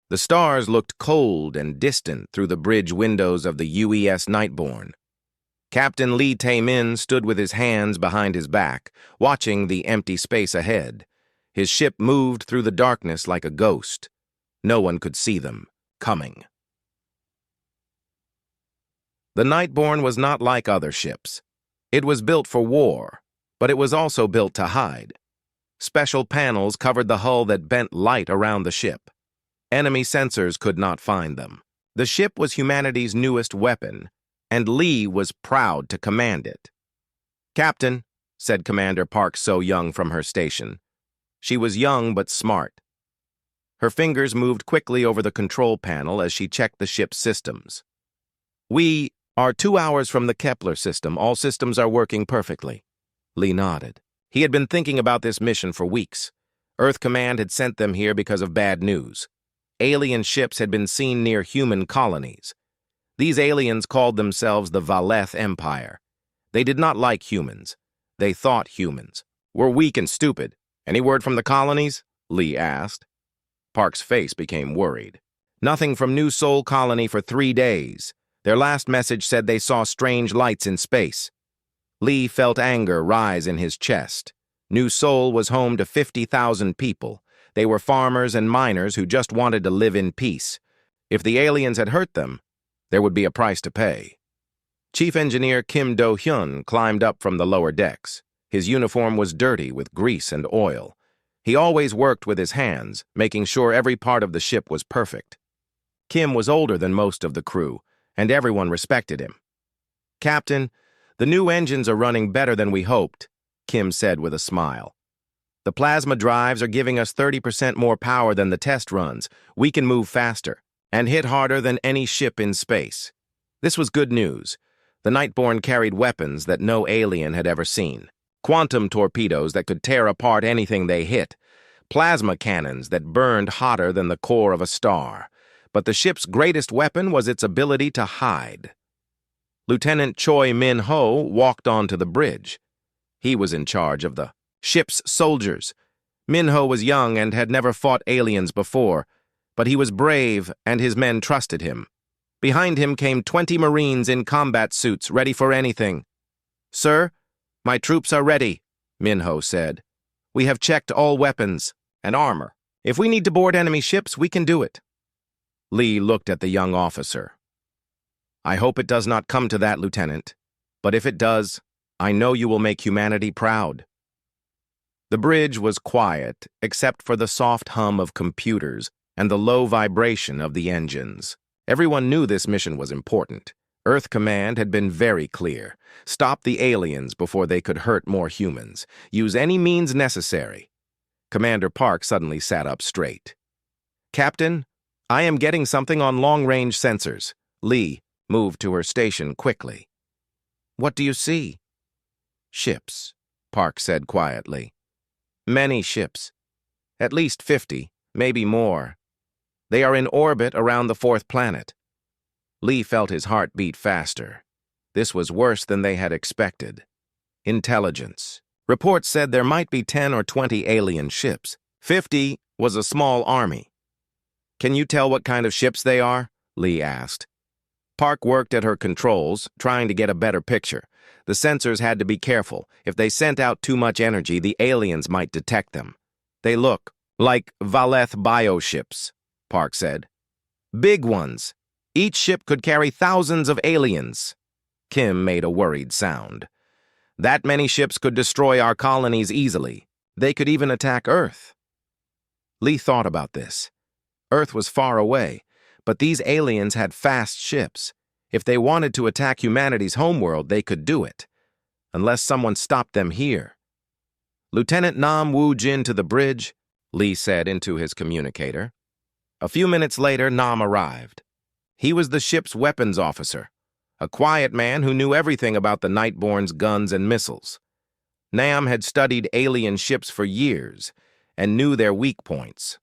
The stars looked cold and distant through the bridge windows of the UES Nightborne. Captain Lee Tae-min stood with his hands behind his back, watching the empty space ahead. His ship moved through the darkness like a ghost. No one could see them coming. The Nightborne was not like other ships. It was built for war, but it was also built to hide. Special panels covered the hull that bent light around the ship. Enemy sensors could not find them. The ship was humanity's newest weapon, and Lee was proud to command it. "Captain," said Commander Park So-young from her station. She was young but smart. Her fingers moved quickly over the control panel as she checked the ship's systems. "We are 2 hours from the Kepler system. All systems are working perfectly." Lee nodded. He had been thinking about this mission for weeks. Earth Command had sent them here because of bad news. Alien ships had been seen near human colonies. These aliens called themselves the Valeth Empire. They did not like humans. They thought humans were weak and stupid. "Any word from the colonies?" Lee asked. Park's face became worried. "Nothing from New Sol Colony for 3 days. Their last message said they saw strange lights in space." Lee felt anger rise in his chest. New Sol was home to 50,000 people. They were farmers and miners who just wanted to live in peace. If the aliens had hurt them, there would be a price to pay. Chief Engineer Kim Do-hyun climbed up from the lower decks. His uniform was dirty with grease and oil. He always worked with his hands, making sure every part of the ship was perfect. Kim was older than most of the crew, and everyone respected him. "Captain, the new engines are running better than we hoped," Kim said with a smile. "The plasma drives are giving us 30% more power than the test runs. We can move faster and hit harder than any ship in space." This was good news. The Nightborne carried weapons that no alien had ever seen. Quantum torpedoes that could tear apart anything they hit. Plasma cannons that burned hotter than the core of a star. But the ship's greatest weapon was its ability to hide. Lieutenant Choi Min-ho walked onto the bridge. He was in charge of the ship's soldiers. Min-ho was young and had never fought aliens before, but he was brave and his men trusted him. Behind him came 20 Marines in combat suits, ready for anything. "Sir, my troops are ready," Min-ho said. "We have checked all weapons and armor. If we need to board enemy ships, we can do it." Lee looked at the young officer. "I hope it does not come to that, Lieutenant. But if it does, I know you will make humanity proud." The bridge was quiet, except for the soft hum of computers and the low vibration of the engines. Everyone knew this mission was important. Earth Command had been very clear. Stop the aliens before they could hurt more humans. Use any means necessary. Commander Park suddenly sat up straight. "Captain, I am getting something on long-range sensors." Lee moved to her station quickly. "What do you see?" "Ships," Park said quietly. "Many ships. At least 50, maybe more. They are in orbit around the 4th planet." Lee felt his heart beat faster. This was worse than they had expected. Intelligence. Reports said there might be 10 or 20 alien ships. 50 was a small army. "Can you tell what kind of ships they are?" Lee asked. Park worked at her controls, trying to get a better picture. The sensors had to be careful. If they sent out too much energy, the aliens might detect them. "They look like Valeth bioships," Park said. "Big ones. Each ship could carry thousands of aliens." Kim made a worried sound. "That many ships could destroy our colonies easily. They could even attack Earth." Lee thought about this. Earth was far away, but these aliens had fast ships. If they wanted to attack humanity's homeworld, they could do it. Unless someone stopped them here. "Lieutenant Nam Woo-jin to the bridge," Lee said into his communicator. A few minutes later, Nam arrived. He was the ship's weapons officer, a quiet man who knew everything about the Nightborne's guns and missiles. Nam had studied alien ships for years and knew their weak points.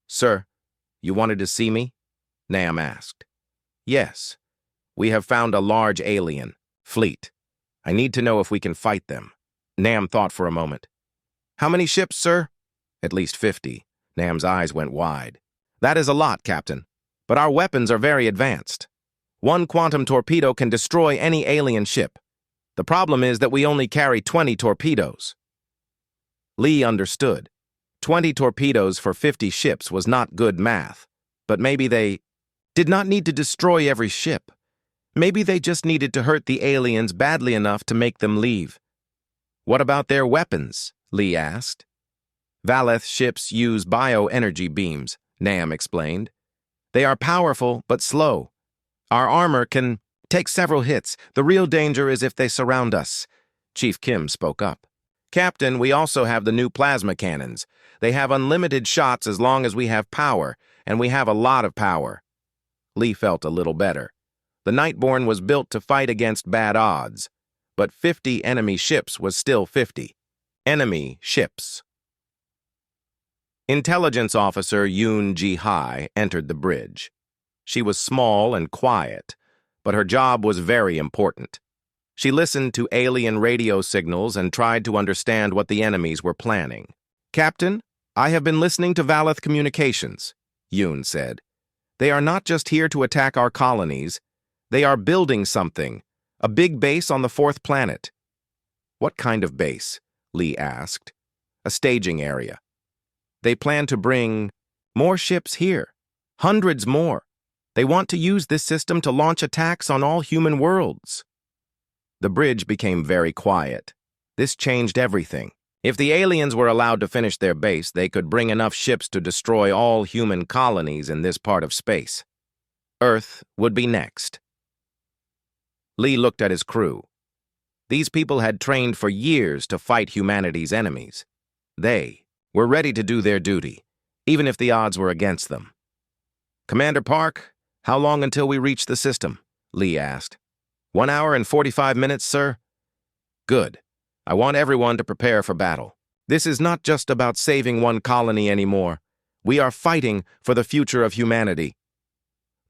"Sir, you wanted to see me?" Nam asked. "Yes. We have found a large alien fleet. I need to know if we can fight them." Nam thought for a moment. "How many ships, sir?" "At least 50. Nam's eyes went wide. That is a lot, Captain. But our weapons are very advanced. One quantum torpedo can destroy any alien ship. The problem is that we only carry 20 torpedoes. Lee understood. 20 torpedoes for 50 ships was not good math. But maybe they did not need to destroy every ship. Maybe they just needed to hurt the aliens badly enough to make them leave. What about their weapons? Lee asked. Valeth ships use bioenergy beams, Nam explained. They are powerful but slow. Our armor can take several hits. The real danger is if they surround us. Chief Kim spoke up. Captain, we also have the new plasma cannons. They have unlimited shots as long as we have power, and we have a lot of power. Lee felt a little better. The Nightborne was built to fight against bad odds, but 50 enemy ships was still 50. Enemy ships. Intelligence Officer Yoon Ji-hai entered the bridge. She was small and quiet, but her job was very important. She listened to alien radio signals and tried to understand what the enemies were planning. Captain, I have been listening to Valeth Communications, Yoon said. They are not just here to attack our colonies. They are building something, a big base on the fourth planet. What kind of base? Lee asked. A staging area. They plan to bring more ships here, hundreds more. They want to use this system to launch attacks on all human worlds. The bridge became very quiet. This changed everything. If the aliens were allowed to finish their base, they could bring enough ships to destroy all human colonies in this part of space. Earth would be next. Lee looked at his crew. These people had trained for years to fight humanity's enemies. They were ready to do their duty, even if the odds were against them. Commander Park, how long until we reach the system? Lee asked. 1 hour and 45 minutes, sir? Good. I want everyone to prepare for battle. This is not just about saving one colony anymore. We are fighting for the future of humanity.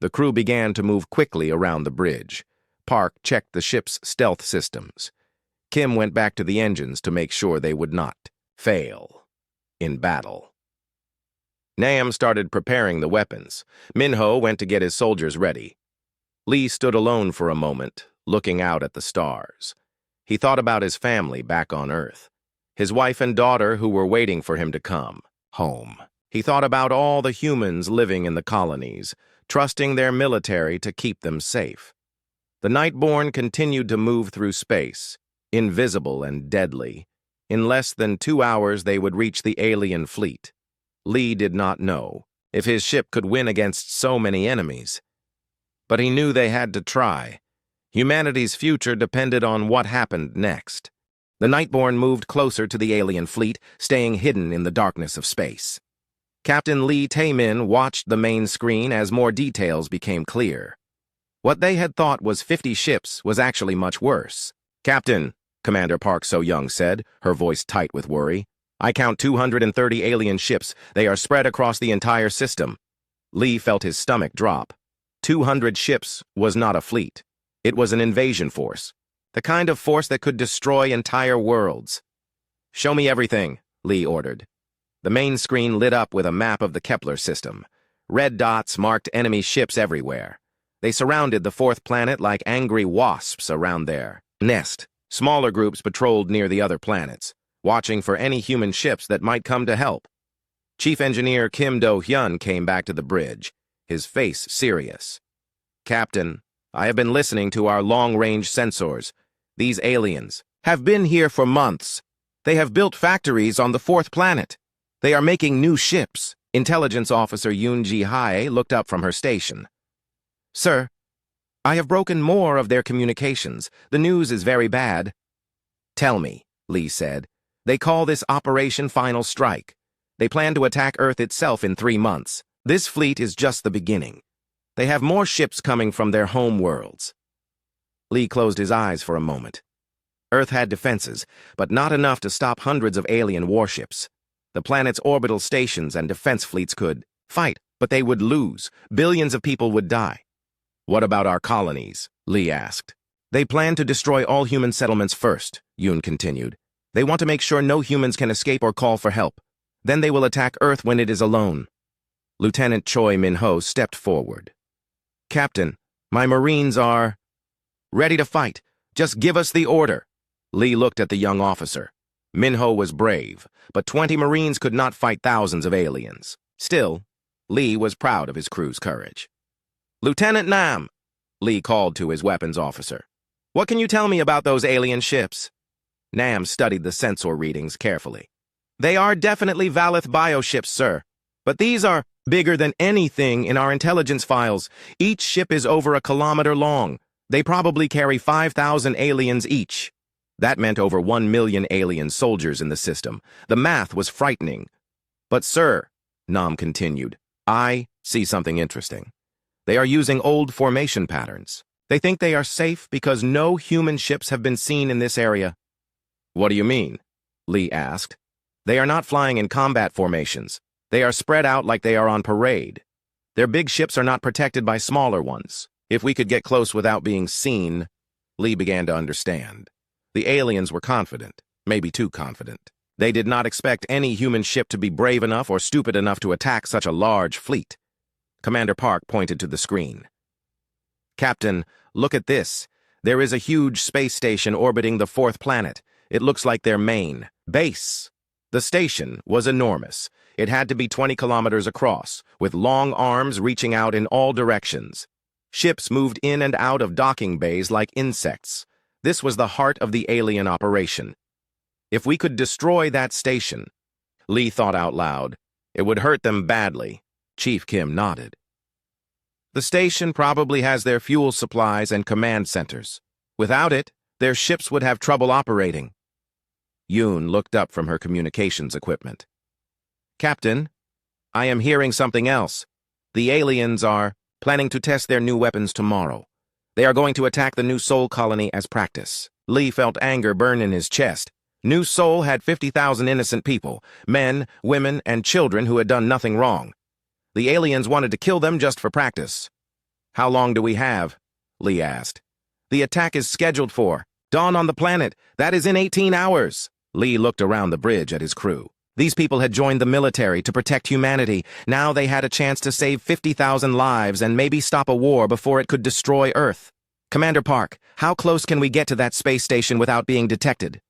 The crew began to move quickly around the bridge. Park checked the ship's stealth systems. Kim went back to the engines to make sure they would not fail in battle. Nam started preparing the weapons. Minho went to get his soldiers ready. Lee stood alone for a moment, looking out at the stars. He thought about his family back on Earth, his wife and daughter who were waiting for him to come home. He thought about all the humans living in the colonies, trusting their military to keep them safe. The Nightborne continued to move through space, invisible and deadly. In less than 2 hours, they would reach the alien fleet. Lee did not know if his ship could win against so many enemies. But he knew they had to try. Humanity's future depended on what happened next. The Nightborne moved closer to the alien fleet, staying hidden in the darkness of space. Captain Lee Tae-min watched the main screen as more details became clear. What they had thought was 50 ships was actually much worse. Captain, Commander Park So-young said, her voice tight with worry, I count 230 alien ships. They are spread across the entire system. Lee felt his stomach drop. 200 ships was not a fleet. It was an invasion force, the kind of force that could destroy entire worlds. Show me everything, Lee ordered. The main screen lit up with a map of the Kepler system. Red dots marked enemy ships everywhere. They surrounded the fourth planet like angry wasps around their nest. Smaller groups patrolled near the other planets, watching for any human ships that might come to help. Chief Engineer Kim Do-hyun came back to the bridge, his face serious. Captain, I have been listening to our long-range sensors. These aliens have been here for months. They have built factories on the fourth planet. They are making new ships. Intelligence Officer Yoon Ji-hai looked up from her station. Sir, I have broken more of their communications. The news is very bad. Tell me, Lee said. They call this Operation Final Strike. They plan to attack Earth itself in 3 months. This fleet is just the beginning. They have more ships coming from their home worlds. Lee closed his eyes for a moment. Earth had defenses, but not enough to stop hundreds of alien warships. The planet's orbital stations and defense fleets could fight, but they would lose. Billions of people would die. What about our colonies? Lee asked. They plan to destroy all human settlements first, Yoon continued. They want to make sure no humans can escape or call for help. Then they will attack Earth when it is alone. Lieutenant Choi Min-ho stepped forward. "Captain, my Marines are ready to fight. Just give us the order." Lee looked at the young officer. Min-ho was brave, but 20 Marines could not fight thousands of aliens. Still, Lee was proud of his crew's courage. "Lieutenant Nam," Lee called to his weapons officer. "What can you tell me about those alien ships?" Nam studied the sensor readings carefully. "They are definitely Valith bioships, sir. But these are bigger than anything in our intelligence files. Each ship is over 1 kilometer long. They probably carry 5,000 aliens each." That meant over 1 million alien soldiers in the system. The math was frightening. "But sir," Nam continued, "I see something interesting. They are using old formation patterns. They think they are safe because no human ships have been seen in this area." "What do you mean?" Lee asked. "They are not flying in combat formations. They are spread out like they are on parade. Their big ships are not protected by smaller ones. If we could get close without being seen..." Lee began to understand. The aliens were confident, maybe too confident. They did not expect any human ship to be brave enough or stupid enough to attack such a large fleet. Commander Park pointed to the screen. "Captain, look at this. There is a huge space station orbiting the 4th planet. It looks like their main base." The station was enormous. It had to be 20 kilometers across, with long arms reaching out in all directions. Ships moved in and out of docking bays like insects. This was the heart of the alien operation. If we could destroy that station, Lee thought out loud, it would hurt them badly. Chief Kim nodded. "The station probably has their fuel supplies and command centers. Without it, their ships would have trouble operating." Yoon looked up from her communications equipment. "Captain, I am hearing something else. The aliens are planning to test their new weapons tomorrow. They are going to attack the New Sol colony as practice." Lee felt anger burn in his chest. New Sol had 50,000 innocent people, men, women, and children who had done nothing wrong. The aliens wanted to kill them just for practice. "How long do we have?" Lee asked. "The attack is scheduled for dawn on the planet. That is in 18 hours. Lee looked around the bridge at his crew. These people had joined the military to protect humanity. Now they had a chance to save 50,000 lives and maybe stop a war before it could destroy Earth. "Commander Park, how close can we get to that space station without being detected?"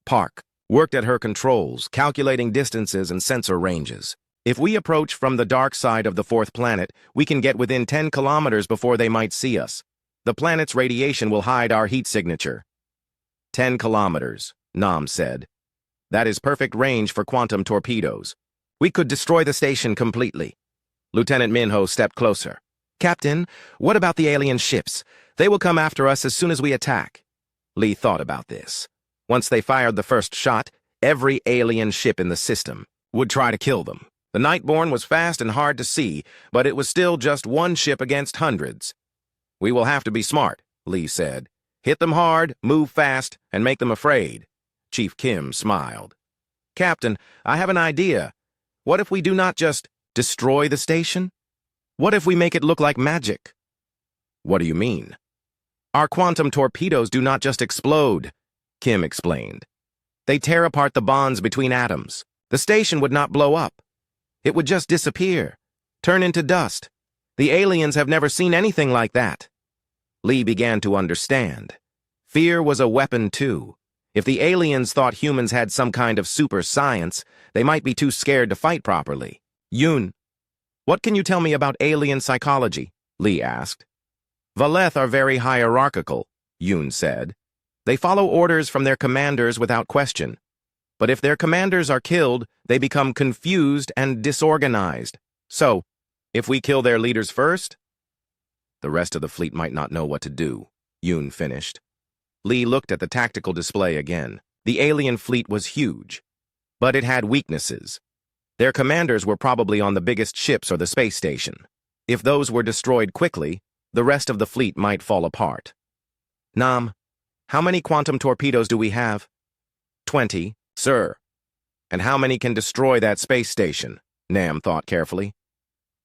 Park worked at her controls, calculating distances and sensor ranges. "If we approach from the dark side of the 4th planet, we can get within 10 kilometers before they might see us. The planet's radiation will hide our heat signature." 10 kilometers, Nam said. "That is perfect range for quantum torpedoes. We could destroy the station completely." Lieutenant Min-ho stepped closer. "Captain, what about the alien ships? They will come after us as soon as we attack." Lee thought about this. Once they fired the first shot, every alien ship in the system would try to kill them. The Nightborne was fast and hard to see, but it was still just one ship against hundreds. "We will have to be smart," Lee said. "Hit them hard, move fast, and make them afraid." Chief Kim smiled. "Captain, I have an idea. What if we do not just destroy the station? What if we make it look like magic?" "What do you mean?" "Our quantum torpedoes do not just explode," Kim explained. "They tear apart the bonds between atoms. The station would not blow up. It would just disappear, turn into dust. The aliens have never seen anything like that." Lee began to understand. Fear was a weapon, too. If the aliens thought humans had some kind of super science, they might be too scared to fight properly. "Yoon, what can you tell me about alien psychology?" Lee asked. "Valeth are very hierarchical," Yoon said. "They follow orders from their commanders without question. But if their commanders are killed, they become confused and disorganized. So, if we kill their leaders first, the rest of the fleet might not know what to do," Yoon finished. Lee looked at the tactical display again. The alien fleet was huge, but it had weaknesses. Their commanders were probably on the biggest ships or the space station. If those were destroyed quickly, the rest of the fleet might fall apart. "Nam, how many quantum torpedoes do we have?" 20, sir." "And how many can destroy that space station?" Nam thought carefully.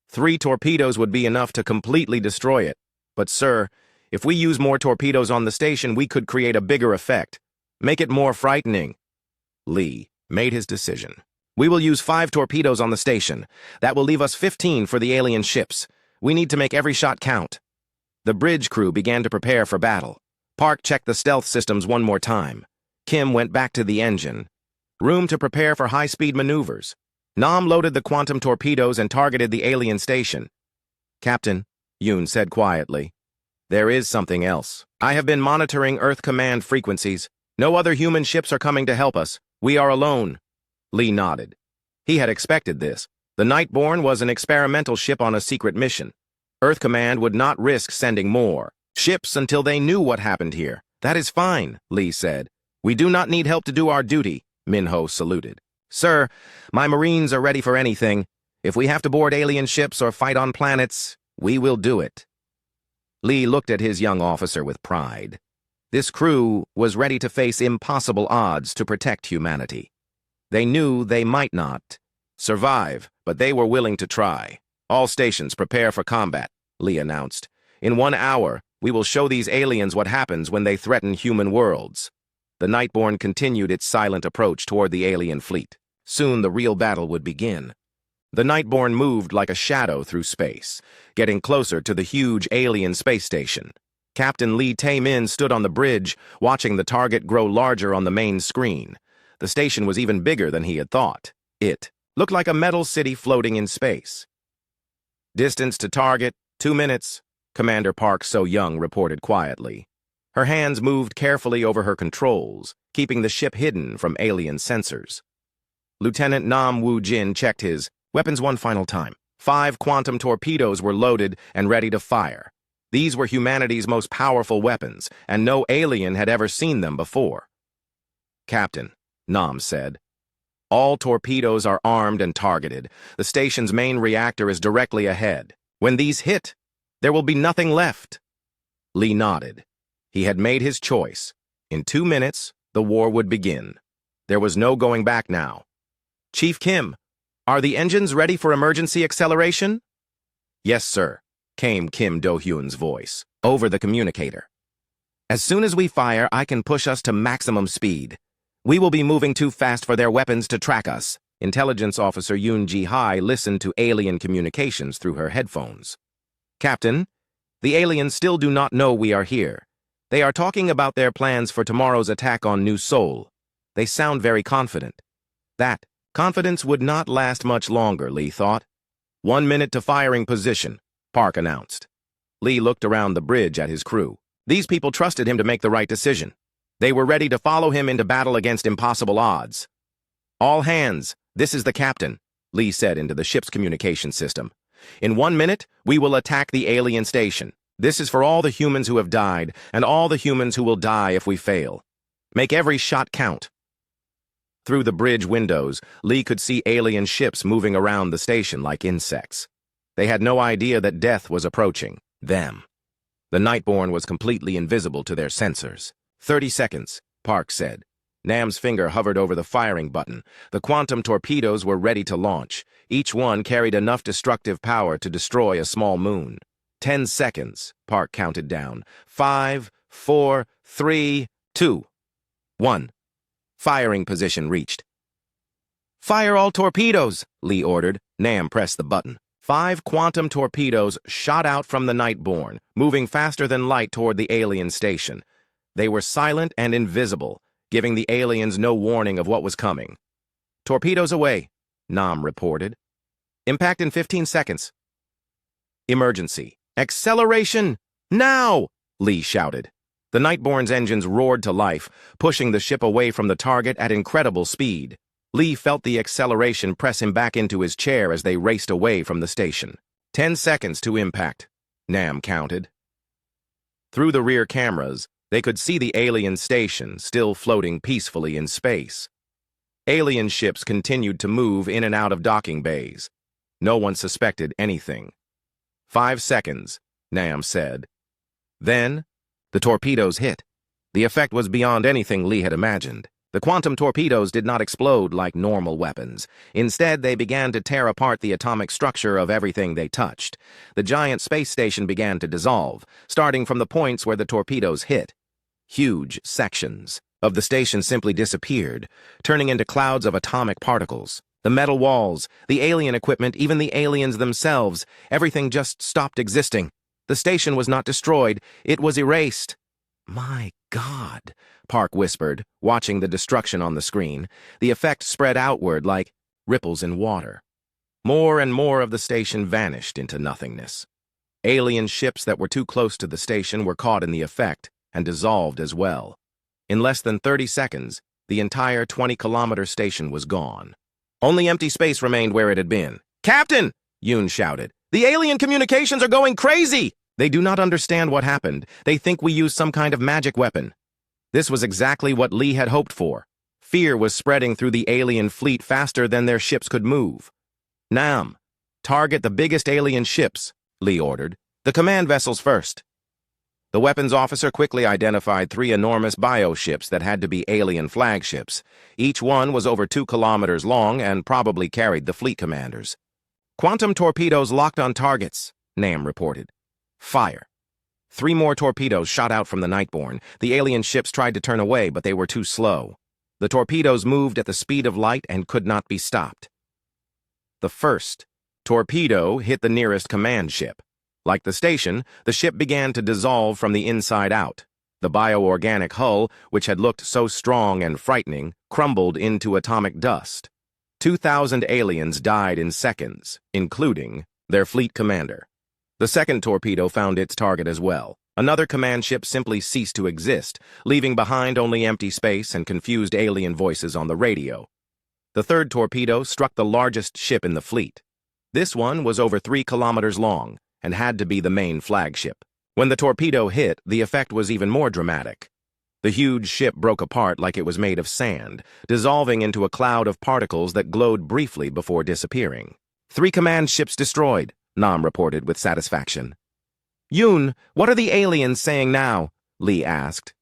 3 torpedoes would be enough to completely destroy it. But, sir, if we use more torpedoes on the station, we could create a bigger effect. Make it more frightening." Lee made his decision. We will use 5 torpedoes on the station. That will leave us 15 for the alien ships. We need to make every shot count. The bridge crew began to prepare for battle. Park checked the stealth systems one more time. Kim went back to the engine. Room to prepare for high-speed maneuvers. Nam loaded the quantum torpedoes and targeted the alien station. Captain, Yoon said quietly, there is something else. I have been monitoring Earth command frequencies. No other human ships are coming to help us. We are alone. Lee nodded. He had expected this. The Nightborne was an experimental ship on a secret mission. Earth command would not risk sending more ships until they knew what happened here. That is fine, Lee said. We do not need help to do our duty, Minho saluted. Sir, my Marines are ready for anything. If we have to board alien ships or fight on planets, we will do it. Lee looked at his young officer with pride. This crew was ready to face impossible odds to protect humanity. They knew they might not survive, but they were willing to try. All stations prepare for combat, Lee announced. In 1 hour, we will show these aliens what happens when they threaten human worlds. The Nightborne continued its silent approach toward the alien fleet. Soon the real battle would begin. The Nightborne moved like a shadow through space, getting closer to the huge alien space station. Captain Lee Tae-min stood on the bridge, watching the target grow larger on the main screen. The station was even bigger than he had thought. It looked like a metal city floating in space. Distance to target, 2 minutes, Commander Park So-young reported quietly. Her hands moved carefully over her controls, keeping the ship hidden from alien sensors. Lieutenant Nam Woo-jin checked his weapons one final time. 5 quantum torpedoes were loaded and ready to fire. These were humanity's most powerful weapons, and no alien had ever seen them before. Captain, Nam said, all torpedoes are armed and targeted. The station's main reactor is directly ahead. When these hit, there will be nothing left. Lee nodded. He had made his choice. In 2 minutes, the war would begin. There was no going back now. Chief Kim, are the engines ready for emergency acceleration? Yes, sir, came Kim Do-hyun's voice, over the communicator. As soon as we fire, I can push us to maximum speed. We will be moving too fast for their weapons to track us. Intelligence Officer Yoon Ji-hai listened to alien communications through her headphones. Captain, the aliens still do not know we are here. They are talking about their plans for tomorrow's attack on New Seoul. They sound very confident. That confidence would not last much longer, Lee thought. 1 minute to firing position, Park announced. Lee looked around the bridge at his crew. These people trusted him to make the right decision. They were ready to follow him into battle against impossible odds. All hands, this is the captain, Lee said into the ship's communication system. In 1 minute, we will attack the alien station. This is for all the humans who have died, and all the humans who will die if we fail. Make every shot count. Through the bridge windows, Lee could see alien ships moving around the station like insects. They had no idea that death was approaching them. The Nightborne was completely invisible to their sensors. 30 seconds, Park said. Nam's finger hovered over the firing button. The quantum torpedoes were ready to launch. Each one carried enough destructive power to destroy a small moon. 10 seconds, Park counted down. 5, 4, 3, 2, 1. Firing position reached. Fire all torpedoes, Lee ordered. Nam pressed the button. 5 quantum torpedoes shot out from the Nightborne, moving faster than light toward the alien station. They were silent and invisible, giving the aliens no warning of what was coming. Torpedoes away, Nam reported. Impact in 15 seconds. Emergency. Acceleration! Now! Lee shouted. The Nightborne's engines roared to life, pushing the ship away from the target at incredible speed. Lee felt the acceleration press him back into his chair as they raced away from the station. 10 seconds to impact, Nam counted. Through the rear cameras, they could see the alien station still floating peacefully in space. Alien ships continued to move in and out of docking bays. No one suspected anything. 5 seconds, Nam said. Then, the torpedoes hit. The effect was beyond anything Lee had imagined. The quantum torpedoes did not explode like normal weapons. Instead, they began to tear apart the atomic structure of everything they touched. The giant space station began to dissolve, starting from the points where the torpedoes hit. Huge sections of the station simply disappeared, turning into clouds of atomic particles. The metal walls, the alien equipment, even the aliens themselves, everything just stopped existing. The station was not destroyed, it was erased. My God, Park whispered, watching the destruction on the screen. The effect spread outward like ripples in water. More and more of the station vanished into nothingness. Alien ships that were too close to the station were caught in the effect and dissolved as well. In less than 30 seconds, the entire 20-kilometer station was gone. Only empty space remained where it had been. "Captain!" Yoon shouted. "The alien communications are going crazy!" "They do not understand what happened. They think we used some kind of magic weapon." This was exactly what Lee had hoped for. Fear was spreading through the alien fleet faster than their ships could move. "Nam, target the biggest alien ships," Lee ordered. "The command vessels first." The weapons officer quickly identified 3 enormous bioships that had to be alien flagships. Each one was over 2 kilometers long and probably carried the fleet commanders. "Quantum torpedoes locked on targets," Nam reported. "Fire." 3 more torpedoes shot out from the Nightborne. The alien ships tried to turn away, but they were too slow. The torpedoes moved at the speed of light and could not be stopped. The first torpedo hit the nearest command ship. Like the station, the ship began to dissolve from the inside out. The bioorganic hull, which had looked so strong and frightening, crumbled into atomic dust. 2,000 aliens died in seconds, including their fleet commander. The second torpedo found its target as well. Another command ship simply ceased to exist, leaving behind only empty space and confused alien voices on the radio. The third torpedo struck the largest ship in the fleet. This one was over 3 kilometers long and had to be the main flagship. When the torpedo hit, the effect was even more dramatic. The huge ship broke apart like it was made of sand, dissolving into a cloud of particles that glowed briefly before disappearing. 3 command ships destroyed, Nam reported with satisfaction. "Yoon, what are the aliens saying now?" Lee asked.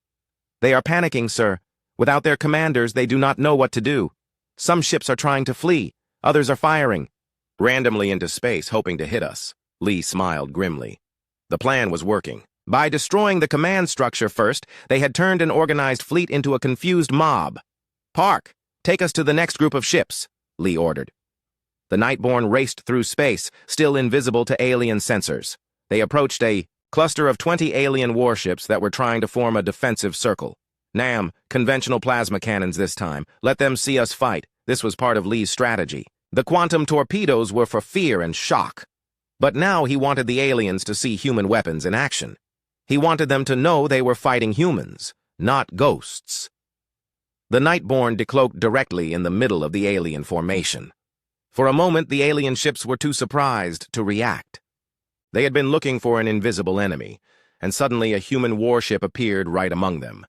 "They are panicking, sir. Without their commanders, they do not know what to do. Some ships are trying to flee. Others are firing randomly into space, hoping to hit us." Lee smiled grimly. The plan was working. By destroying the command structure first, they had turned an organized fleet into a confused mob. "Park, take us to the next group of ships," Lee ordered. The Nightborne raced through space, still invisible to alien sensors. They approached a cluster of 20 alien warships that were trying to form a defensive circle. "Nam, conventional plasma cannons this time. Let them see us fight." This was part of Lee's strategy. The quantum torpedoes were for fear and shock. But now he wanted the aliens to see human weapons in action. He wanted them to know they were fighting humans, not ghosts. The Nightborne decloaked directly in the middle of the alien formation. For a moment, the alien ships were too surprised to react. They had been looking for an invisible enemy, and suddenly a human warship appeared right among them.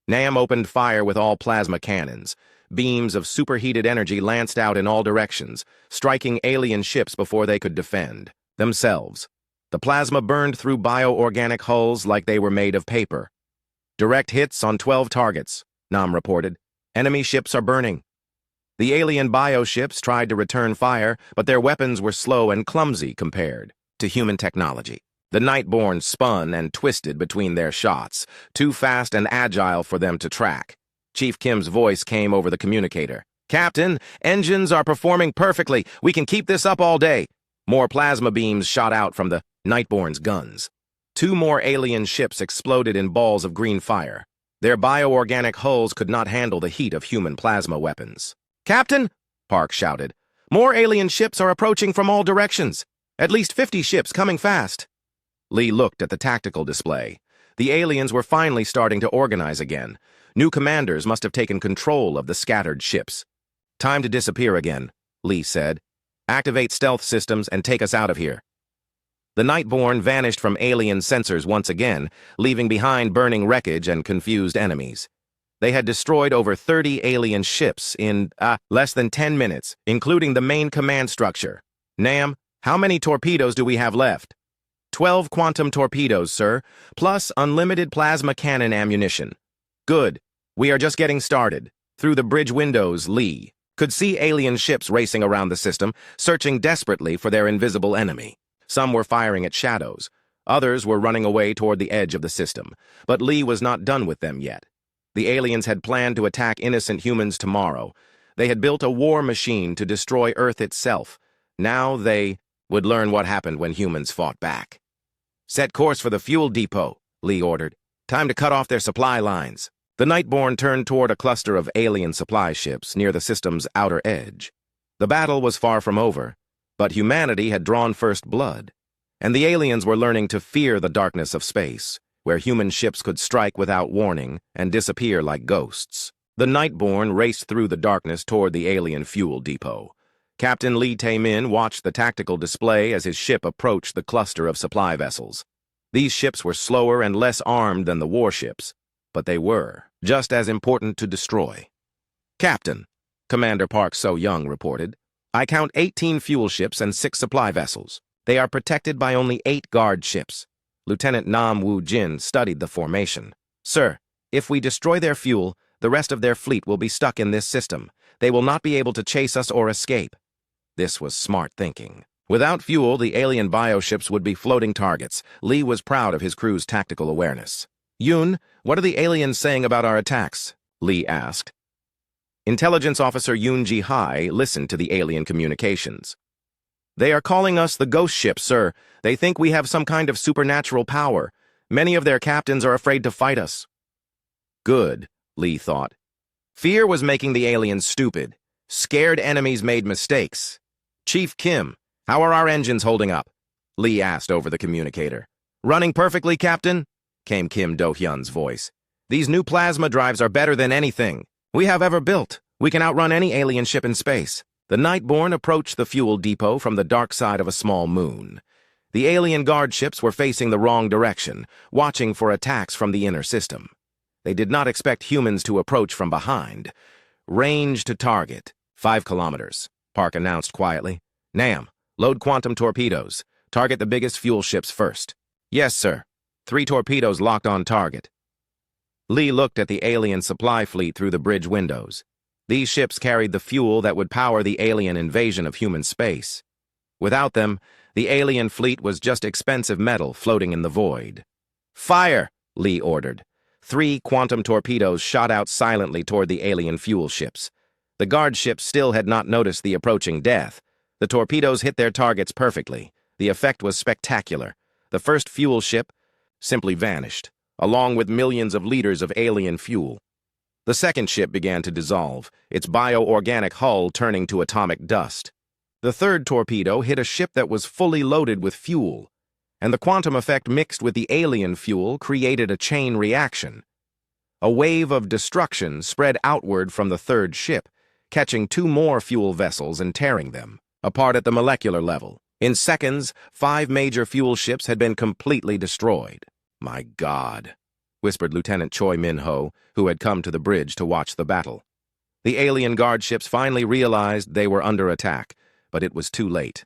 Nam opened fire with all plasma cannons. Beams of superheated energy lanced out in all directions, striking alien ships before they could defend themselves. The plasma burned through bioorganic hulls like they were made of paper. "Direct hits on 12 targets," Nam reported. "Enemy ships are burning." The alien bioships tried to return fire, but their weapons were slow and clumsy compared to human technology. The Nightborne spun and twisted between their shots, too fast and agile for them to track. Chief Kim's voice came over the communicator. "Captain, engines are performing perfectly. We can keep this up all day." More plasma beams shot out from the Nightborne's guns. 2 more alien ships exploded in balls of green fire. Their bioorganic hulls could not handle the heat of human plasma weapons. "Captain," Park shouted, "more alien ships are approaching from all directions. At least 50 ships coming fast." Lee looked at the tactical display. The aliens were finally starting to organize again. New commanders must have taken control of the scattered ships. "Time to disappear again," Lee said. "Activate stealth systems and take us out of here." The Nightborne vanished from alien sensors once again, leaving behind burning wreckage and confused enemies. They had destroyed over 30 alien ships in, less than 10 minutes, including the main command structure. "Nam, how many torpedoes do we have left?" 12 quantum torpedoes, sir, plus unlimited plasma cannon ammunition." "Good. We are just getting started." Through the bridge windows, Lee could see alien ships racing around the system, searching desperately for their invisible enemy. Some were firing at shadows. Others were running away toward the edge of the system. But Lee was not done with them yet. The aliens had planned to attack innocent humans tomorrow. They had built a war machine to destroy Earth itself. Now they would learn what happened when humans fought back. "Set course for the fuel depot," Lee ordered. "Time to cut off their supply lines." The Nightborne turned toward a cluster of alien supply ships near the system's outer edge. The battle was far from over, but humanity had drawn first blood, and the aliens were learning to fear the darkness of space, where human ships could strike without warning and disappear like ghosts. The Nightborne raced through the darkness toward the alien fuel depot. Captain Lee Tae-min watched the tactical display as his ship approached the cluster of supply vessels. These ships were slower and less armed than the warships, but they were just as important to destroy. "Captain," Commander Park So-young reported, "I count 18 fuel ships and 6 supply vessels. They are protected by only 8 guard ships." Lieutenant Nam Woo-jin studied the formation. "Sir, if we destroy their fuel, the rest of their fleet will be stuck in this system. They will not be able to chase us or escape." This was smart thinking. Without fuel, the alien bioships would be floating targets. Lee was proud of his crew's tactical awareness. "Yoon, what are the aliens saying about our attacks?" Lee asked. Intelligence Officer Yoon Ji-hai listened to the alien communications. "They are calling us the ghost ship, sir. They think we have some kind of supernatural power. Many of their captains are afraid to fight us." Good, Lee thought. Fear was making the aliens stupid. Scared enemies made mistakes. "Chief Kim, how are our engines holding up?" Lee asked over the communicator. "Running perfectly, Captain," came Kim Do-hyun's voice. "These new plasma drives are better than anything we have ever built. We can outrun any alien ship in space." The Nightborne approached the fuel depot from the dark side of a small moon. The alien guard ships were facing the wrong direction, watching for attacks from the inner system. They did not expect humans to approach from behind. "Range to target, 5 kilometers, Park announced quietly. "Nam, load quantum torpedoes. Target the biggest fuel ships first." "Yes, sir." 3 torpedoes locked on target. Lee looked at the alien supply fleet through the bridge windows. These ships carried the fuel that would power the alien invasion of human space. Without them, the alien fleet was just expensive metal floating in the void. "Fire!" Lee ordered. 3 quantum torpedoes shot out silently toward the alien fuel ships. The guard ships still had not noticed the approaching death. The torpedoes hit their targets perfectly. The effect was spectacular. The first fuel ship simply vanished, along with millions of liters of alien fuel. The second ship began to dissolve, its bioorganic hull turning to atomic dust. The third torpedo hit a ship that was fully loaded with fuel, and the quantum effect mixed with the alien fuel created a chain reaction. A wave of destruction spread outward from the third ship, catching 2 more fuel vessels and tearing them apart at the molecular level. In seconds, 5 major fuel ships had been completely destroyed. "My God," whispered Lieutenant Choi Min-ho, who had come to the bridge to watch the battle. The alien guard ships finally realized they were under attack, but it was too late.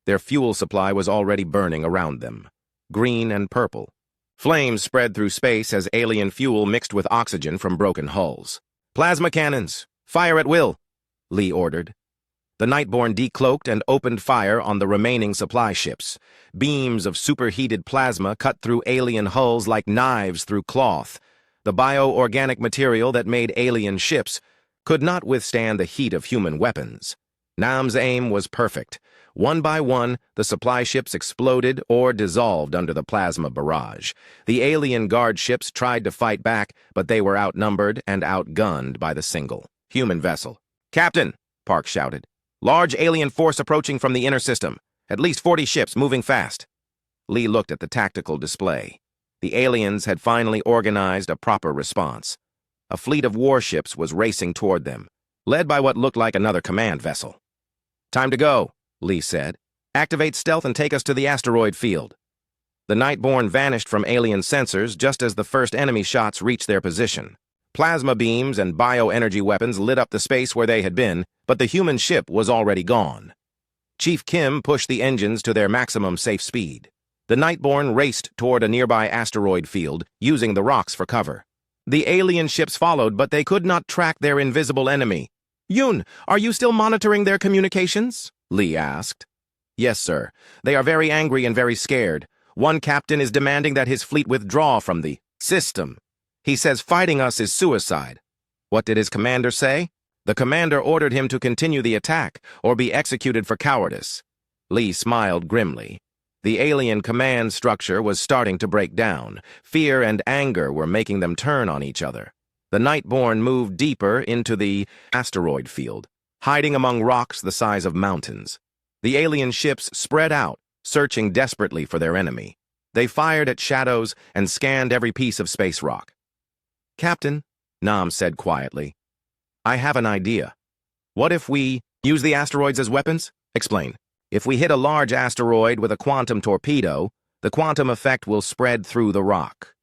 Their fuel supply was already burning around them, green and purple. Flames spread through space as alien fuel mixed with oxygen from broken hulls. "Plasma cannons! Fire at will!" Lee ordered. The Nightborne decloaked and opened fire on the remaining supply ships. Beams of superheated plasma cut through alien hulls like knives through cloth. The bioorganic material that made alien ships could not withstand the heat of human weapons. Nam's aim was perfect. One by one, the supply ships exploded or dissolved under the plasma barrage. The alien guard ships tried to fight back, but they were outnumbered and outgunned by the single human vessel. "Captain," Park shouted. "Large alien force approaching from the inner system. At least 40 ships moving fast." Lee looked at the tactical display. The aliens had finally organized a proper response. A fleet of warships was racing toward them, led by what looked like another command vessel. "Time to go," Lee said. "Activate stealth and take us to the asteroid field." The Nightborne vanished from alien sensors just as the first enemy shots reached their position. Plasma beams and bioenergy weapons lit up the space where they had been, but the human ship was already gone. Chief Kim pushed the engines to their maximum safe speed. The Nightborne raced toward a nearby asteroid field, using the rocks for cover. The alien ships followed, but they could not track their invisible enemy. "Yoon, are you still monitoring their communications?" Lee asked. "Yes, sir. They are very angry and very scared. One captain is demanding that his fleet withdraw from the system. He says fighting us is suicide." "What did his commander say?" The commander ordered him to continue the attack or be executed for cowardice. Lee smiled grimly. The alien command structure was starting to break down. Fear and anger were making them turn on each other. The Nightborne moved deeper into the asteroid field, hiding among rocks the size of mountains. The alien ships spread out, searching desperately for their enemy. They fired at shadows and scanned every piece of space rock. "Captain," Nam said quietly, "I have an idea. What if we use the asteroids as weapons?" "Explain." "If we hit a large asteroid with a quantum torpedo, the quantum effect will spread through the rock.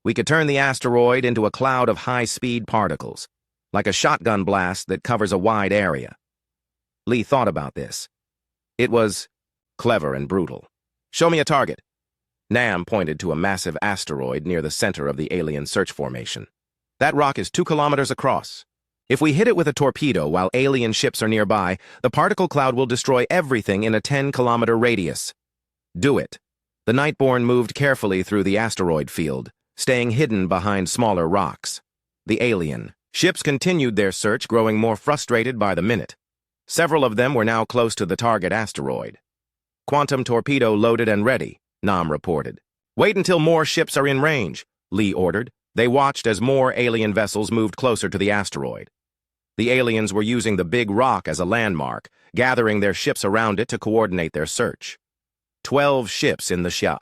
We could turn the asteroid into a cloud of high-speed particles, like a shotgun blast that covers a wide area." Lee thought about this. It was clever and brutal. "Show me a target." Nam pointed to a massive asteroid near the center of the alien search formation. "That rock is 2 kilometers across. If we hit it with a torpedo while alien ships are nearby, the particle cloud will destroy everything in a 10-kilometer radius." "Do it." The Nightborne moved carefully through the asteroid field, staying hidden behind smaller rocks. The alien ships continued their search, growing more frustrated by the minute. Several of them were now close to the target asteroid. "Quantum torpedo loaded and ready," Nam reported. "Wait until more ships are in range," Lee ordered. They watched as more alien vessels moved closer to the asteroid. The aliens were using the big rock as a landmark, gathering their ships around it to coordinate their search. 12 ships in the Sha.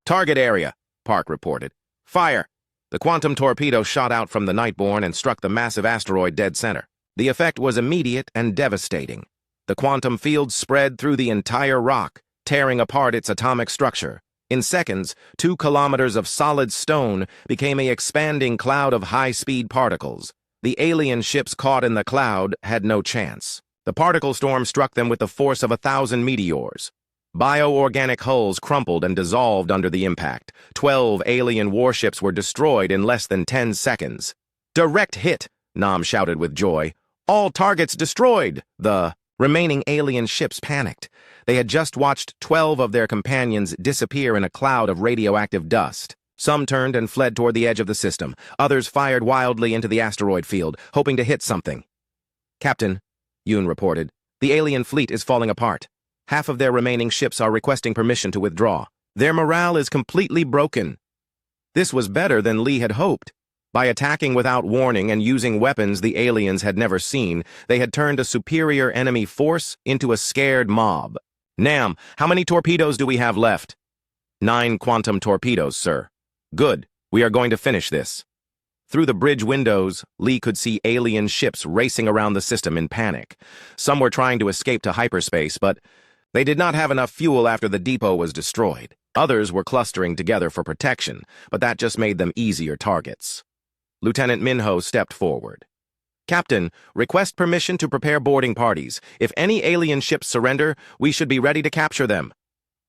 "Target area," Park reported. "Fire!" The quantum torpedo shot out from the Nightborne and struck the massive asteroid dead center. The effect was immediate and devastating. The quantum field spread through the entire rock, tearing apart its atomic structure. In seconds, 2 kilometers of solid stone became an expanding cloud of high-speed particles. The alien ships caught in the cloud had no chance. The particle storm struck them with the force of 1,000 meteors. Bioorganic hulls crumpled and dissolved under the impact. 12 alien warships were destroyed in less than 10 seconds. "Direct hit!" Nam shouted with joy. "All targets destroyed!" The remaining alien ships panicked. They had just watched 12 of their companions disappear in a cloud of radioactive dust. Some turned and fled toward the edge of the system. Others fired wildly into the asteroid field, hoping to hit something. "Captain," Yoon reported, "the alien fleet is falling apart. Half of their remaining ships are requesting permission to withdraw. Their morale is completely broken." This was better than Lee had hoped. By attacking without warning and using weapons the aliens had never seen, they had turned a superior enemy force into a scared mob. "Nam, how many torpedoes do we have left?" 9 quantum torpedoes, sir." "Good. We are going to finish this." Through the bridge windows, Lee could see alien ships racing around the system in panic. Some were trying to escape to hyperspace, but they did not have enough fuel after the depot was destroyed. Others were clustering together for protection, but that just made them easier targets. Lieutenant Minho stepped forward. "Captain, request permission to prepare boarding parties. If any alien ships surrender, we should be ready to capture them."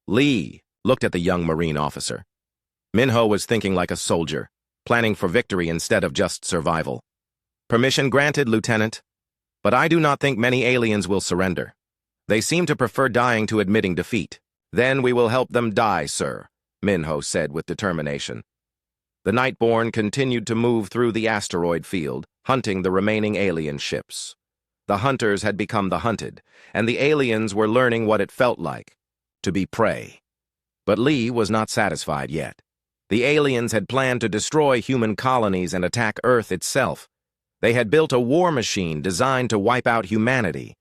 Lee looked at the young Marine officer. Minho was thinking like a soldier, planning for victory instead of just survival. "Permission granted, Lieutenant. But I do not think many aliens will surrender. They seem to prefer dying to admitting defeat." "Then we will help them die, sir," Minho said with determination. The Nightborne continued to move through the asteroid field, hunting the remaining alien ships. The hunters had become the hunted, and the aliens were learning what it felt like to be prey. But Lee was not satisfied yet. The aliens had planned to destroy human colonies and attack Earth itself. They had built a war machine designed to wipe out humanity.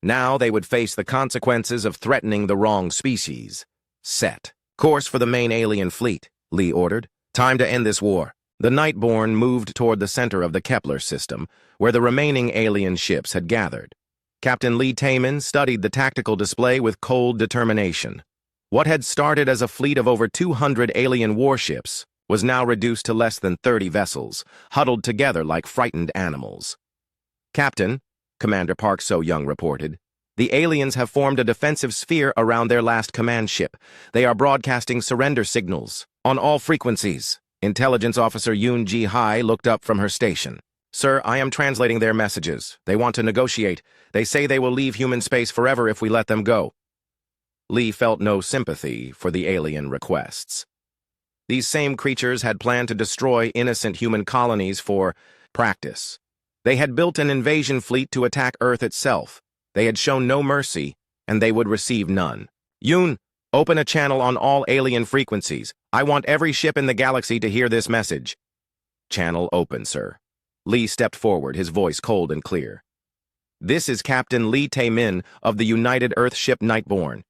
Now they would face the consequences of threatening the wrong species. "Set course for the main alien fleet," Lee ordered. "Time to end this war." The Nightborne moved toward the center of the Kepler system, where the remaining alien ships had gathered. Captain Lee Taman studied the tactical display with cold determination. What had started as a fleet of over 200 alien warships was now reduced to less than 30 vessels, huddled together like frightened animals. "Captain," Commander Park So-young reported, "the aliens have formed a defensive sphere around their last command ship. They are broadcasting surrender signals on all frequencies." Intelligence Officer Yoon Ji-hai looked up from her station. "Sir, I am translating their messages. They want to negotiate. They say they will leave human space forever if we let them go." Lee felt no sympathy for the alien requests. These same creatures had planned to destroy innocent human colonies for practice. They had built an invasion fleet to attack Earth itself. They had shown no mercy, and they would receive none. Yoon, open a channel on all alien frequencies. I want every ship in the galaxy to hear this message. Channel open, sir. Lee stepped forward, his voice cold and clear. This is Captain Lee Tae-min of the United Earth ship Nightborne.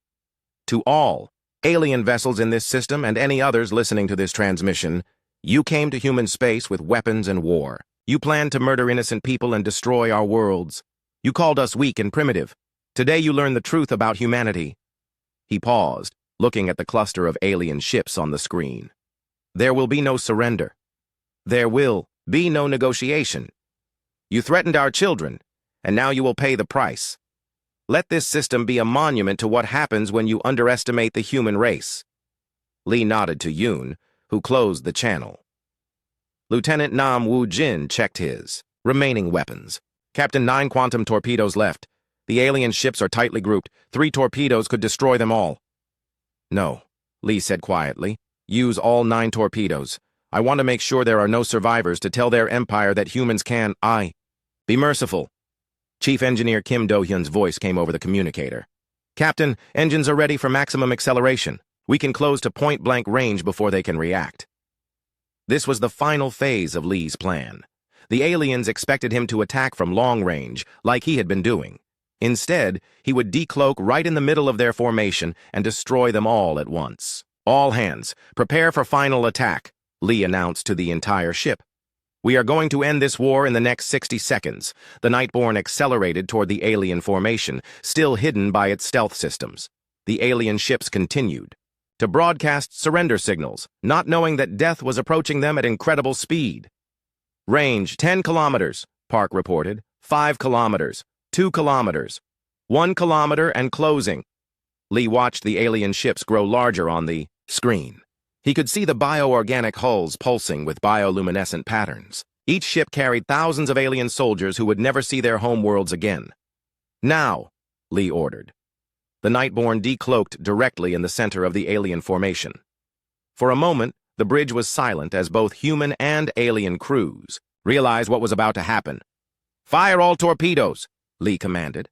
To all alien vessels in this system and any others listening to this transmission, you came to human space with weapons and war. You planned to murder innocent people and destroy our worlds. You called us weak and primitive. Today you learn the truth about humanity. He paused, looking at the cluster of alien ships on the screen. There will be no surrender. There will be no negotiation. You threatened our children, and now you will pay the price. Let this system be a monument to what happens when you underestimate the human race. Lee nodded to Yoon, who closed the channel. Lieutenant Nam Woo-jin checked his remaining weapons. Captain, 9 quantum torpedoes left. The alien ships are tightly grouped. 3 torpedoes could destroy them all. No, Lee said quietly. Use all 9 torpedoes. I want to make sure there are no survivors to tell their empire that humans can, be merciful. Chief Engineer Kim Do-hyun's voice came over the communicator. Captain, engines are ready for maximum acceleration. We can close to point-blank range before they can react. This was the final phase of Lee's plan. The aliens expected him to attack from long range, like he had been doing. Instead, he would decloak right in the middle of their formation and destroy them all at once. All hands, prepare for final attack, Lee announced to the entire ship. We are going to end this war in the next 60 seconds. The Nightborne accelerated toward the alien formation, still hidden by its stealth systems. The alien ships continued to broadcast surrender signals, not knowing that death was approaching them at incredible speed. Range 10 kilometers, Park reported. 5 kilometers, 2 kilometers, 1 kilometer and closing. Lee watched the alien ships grow larger on the screen. He could see the bioorganic hulls pulsing with bioluminescent patterns. Each ship carried thousands of alien soldiers who would never see their home worlds again. Now, Lee ordered. The Nightborne decloaked directly in the center of the alien formation. For a moment, the bridge was silent as both human and alien crews realized what was about to happen. Fire all torpedoes, Lee commanded.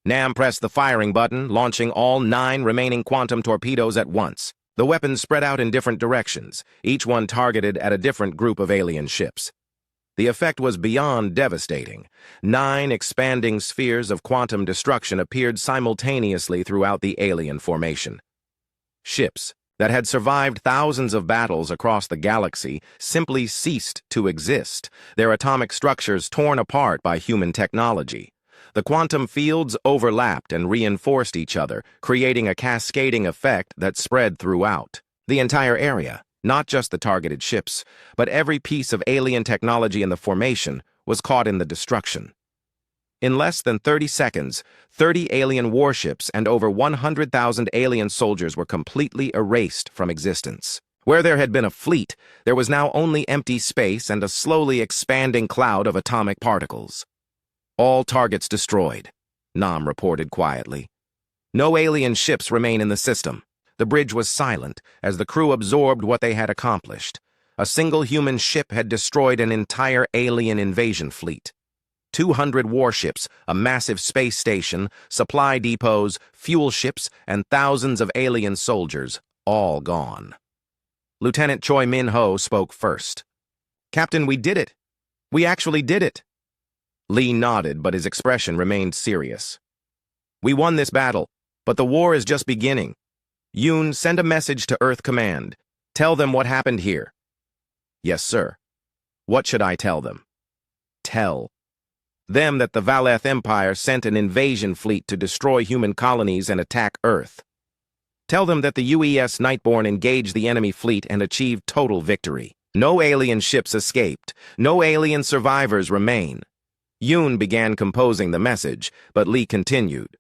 Nam pressed the firing button, launching all 9 remaining quantum torpedoes at once. The weapons spread out in different directions, each one targeted at a different group of alien ships. The effect was beyond devastating. 9 expanding spheres of quantum destruction appeared simultaneously throughout the alien formation. Ships that had survived thousands of battles across the galaxy simply ceased to exist, their atomic structures torn apart by human technology. The quantum fields overlapped and reinforced each other, creating a cascading effect that spread throughout the entire area. Not just the targeted ships, but every piece of alien technology in the formation was caught in the destruction. In less than 30 seconds, 30 alien warships and over 100,000 alien soldiers were completely erased from existence. Where there had been a fleet, there was now only empty space and a slowly expanding cloud of atomic particles. All targets destroyed, Nam reported quietly. No alien ships remain in the system. The bridge was silent as the crew absorbed what they had accomplished. A single human ship had destroyed an entire alien invasion fleet. 200 warships, a massive space station, supply depots, fuel ships, and thousands of alien soldiers, all gone. Lieutenant Choi Min-ho spoke first. Captain, we did it. We actually did it. Lee nodded, but his expression remained serious. We won this battle, but the war is just beginning. Yoon, send a message to Earth Command. Tell them what happened here. Yes, sir. What should I tell them? Tell them that the Valeth Empire sent an invasion fleet to destroy human colonies and attack Earth. Tell them that the UES Nightborne engaged the enemy fleet and achieved total victory. No alien ships escaped. No alien survivors remain. Yoon began composing the message, but Lee continued.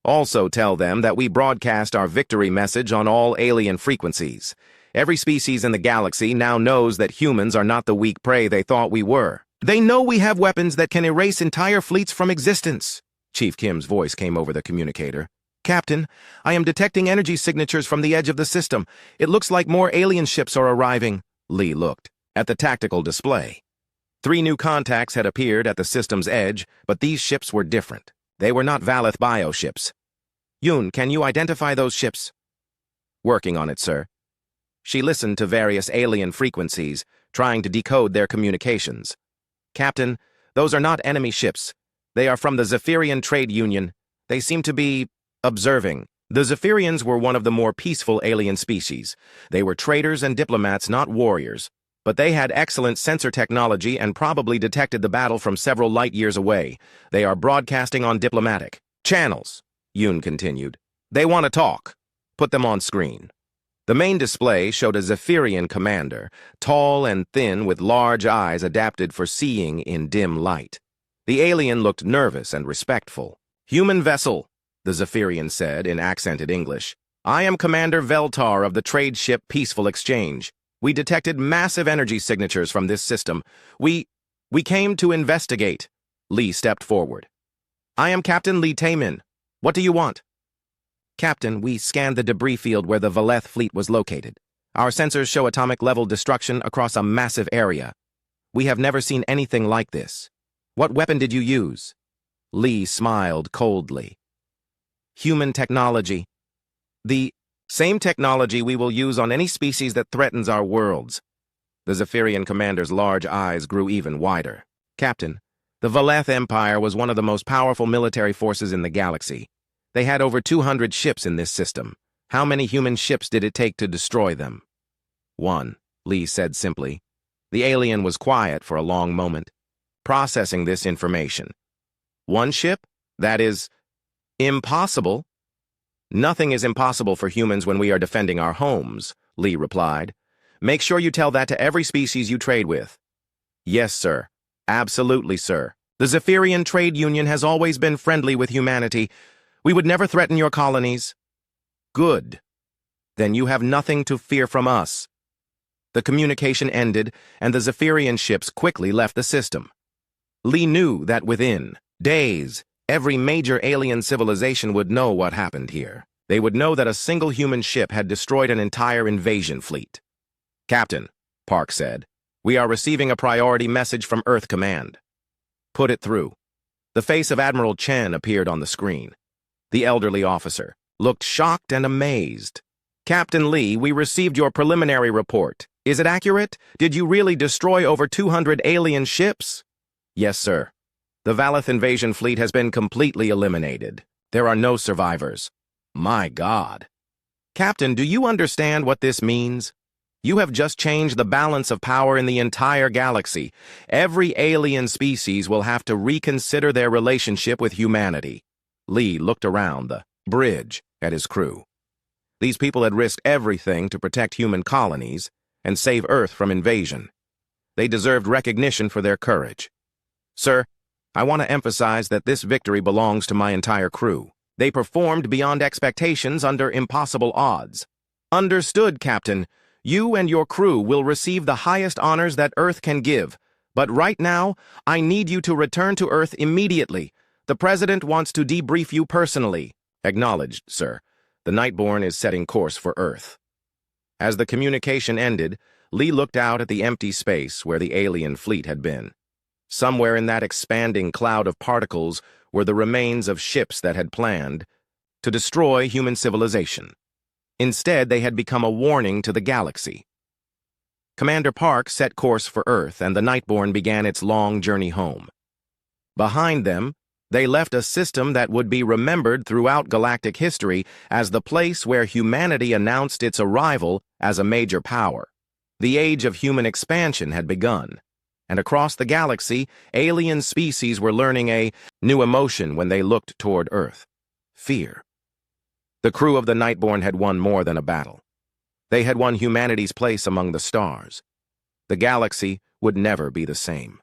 Also tell them that we broadcast our victory message on all alien frequencies. Every species in the galaxy now knows that humans are not the weak prey they thought we were. They know we have weapons that can erase entire fleets from existence. Chief Kim's voice came over the communicator. Captain, I am detecting energy signatures from the edge of the system. It looks like more alien ships are arriving. Lee looked at the tactical display. 3 new contacts had appeared at the system's edge, but these ships were different. They were not Valeth bioships. Yoon, can you identify those ships? Working on it, sir. She listened to various alien frequencies, trying to decode their communications. Captain, those are not enemy ships. They are from the Zephyrian Trade Union. They seem to be observing. The Zephyrians were one of the more peaceful alien species. They were traders and diplomats, not warriors. But they had excellent sensor technology and probably detected the battle from several light years away. They are broadcasting on diplomatic channels, Yoon continued. They want to talk. Put them on screen. The main display showed a Zephyrian commander, tall and thin with large eyes adapted for seeing in dim light. The alien looked nervous and respectful. Human vessel, the Zephyrian said in accented English. I am Commander Veltar of the trade ship Peaceful Exchange. We detected massive energy signatures from this system. We came to investigate. Lee stepped forward. I am Captain Lee Taemin. What do you want? Captain, we scanned the debris field where the Valeth fleet was located. Our sensors show atomic-level destruction across a massive area. We have never seen anything like this. What weapon did you use? Lee smiled coldly. Human technology. The same technology we will use on any species that threatens our worlds. The Zephyrian commander's large eyes grew even wider. Captain, the Valeth Empire was one of the most powerful military forces in the galaxy. They had over 200 ships in this system. How many human ships did it take to destroy them? 1, Lee said simply. The alien was quiet for a long moment, processing this information. 1 ship? That is impossible. Nothing is impossible for humans when we are defending our homes, Lee replied. Make sure you tell that to every species you trade with. Yes, sir. Absolutely, sir. The Zephyrian Trade Union has always been friendly with humanity. We would never threaten your colonies. Good. Then you have nothing to fear from us. The communication ended, and the Zephyrian ships quickly left the system. Lee knew that within days, every major alien civilization would know what happened here. They would know that a single human ship had destroyed an entire invasion fleet. Captain, Park said, we are receiving a priority message from Earth Command. Put it through. The face of Admiral Chen appeared on the screen. The elderly officer looked shocked and amazed. Captain Lee, we received your preliminary report. Is it accurate? Did you really destroy over 200 alien ships? Yes, sir. The Valeth invasion fleet has been completely eliminated. There are no survivors. My God. Captain, do you understand what this means? You have just changed the balance of power in the entire galaxy. Every alien species will have to reconsider their relationship with humanity. Lee looked around the bridge at his crew. These people had risked everything to protect human colonies and save Earth from invasion. They deserved recognition for their courage. Sir, I want to emphasize that this victory belongs to my entire crew. They performed beyond expectations under impossible odds. Understood, Captain. You and your crew will receive the highest honors that Earth can give. But right now, I need you to return to Earth immediately. The President wants to debrief you personally. Acknowledged, sir. The Nightborne is setting course for Earth. As the communication ended, Lee looked out at the empty space where the alien fleet had been. Somewhere in that expanding cloud of particles were the remains of ships that had planned to destroy human civilization. Instead, they had become a warning to the galaxy. Commander Park set course for Earth, and the Nightborne began its long journey home. Behind them, they left a system that would be remembered throughout galactic history as the place where humanity announced its arrival as a major power. The age of human expansion had begun, and across the galaxy, alien species were learning a new emotion when they looked toward Earth: fear. The crew of the Nightborne had won more than a battle. They had won humanity's place among the stars. The galaxy would never be the same.